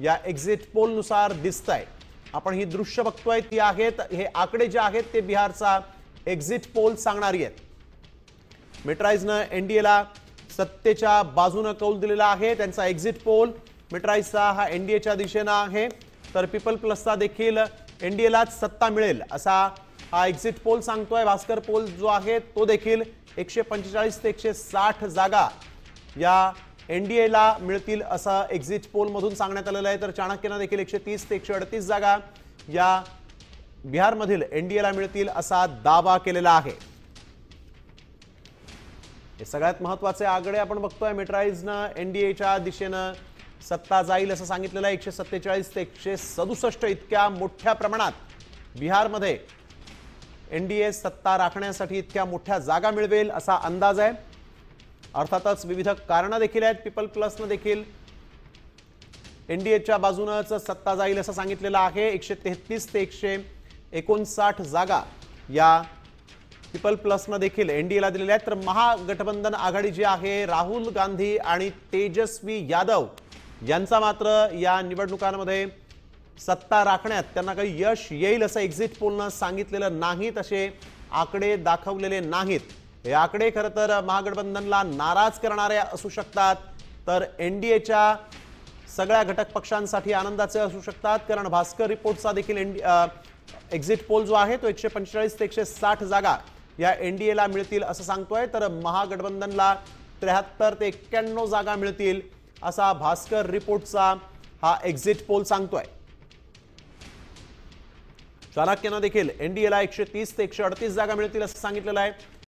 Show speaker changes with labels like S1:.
S1: या exit poll नुसार दिसतंय। आपण ही दृश्य बघतोय ती आहेत, हे आकडे जे आहेत ते बिहारचा एक्झिट पोल सांगणारी आहेत। मेट्राइजनं एनडीएला सत्तेच्या बाजूने कौल दिलेला आहे। त्यांचा एक्झिट पोल मेट्राइजचा हा एनडीएच्या दिशेने आहे, तर पीपल प्लसचा देखील एनडीएलाच सत्ता मिळेल असा हा एक्झिट पोल सांगतोय। भास्कर पोल जो आहे तो देखील 145 ते 160 जागा या एनडीएला मिळतील असं एक्झिट पोल मधून सांगण्यात आलेलं आहे। तर चाणक्यने देखील 130 ते 138 जागा या बिहारमधील एनडीएला मिळतील असा दावा केलेला आहे। हे सगळ्यात महत्त्वाचे आकडे आपण बघतोय। मेट्राइजनं एनडीएच्या दिशेने सत्ता जाईल असं सांगितलेलं आहे। 147 ते 167 इतक्या मोठ्या प्रमाणात बिहारमध्ये एनडीए सत्ता राखण्यासाठी इतक्या मोठ्या जागा मिळवेल असा अंदाज आहे। अर्थातच विविध कारणं देखील आहेत। पीपल प्लसने देखील एनडीएच्या बाजूनच सत्ता जाईल असं सांगितलेलं आहे। 133 ते 159 जागा या पीपल प्लसने देखील एनडीएला दिलेल्या आहेत। तर महागठबंधन आघाडी जी आहे, राहुल गांधी आणि तेजस्वी यादव यांचा मात्र या निवडणुकांमध्ये सत्ता राखण्यात त्यांना काही यश येईल असं एक्झिट पोलनं सांगितलेलं नाही, तसे आकडे दाखवलेले नाहीत। हे आकडे खरं तर महागठबंधनला नाराज करणारे असू शकतात, तर एनडीएच्या सगळ्या घटक पक्षांसाठी आनंदाचे असू शकतात, कारण भास्कर रिपोर्टचा देखील एक्झिट पोल जो आहे तो 145 ते 160 जागा या एनडीएला मिळतील असं सांगतोय। तर महागठबंधनला 73 ते 91 जागा मिळतील असा भास्कर रिपोर्टचा हा एक्झिट पोल सांगतोय। चाणक्यने देखील एनडीएला 130 ते 138 जागा मिळतील असं सांगितलेलं आहे।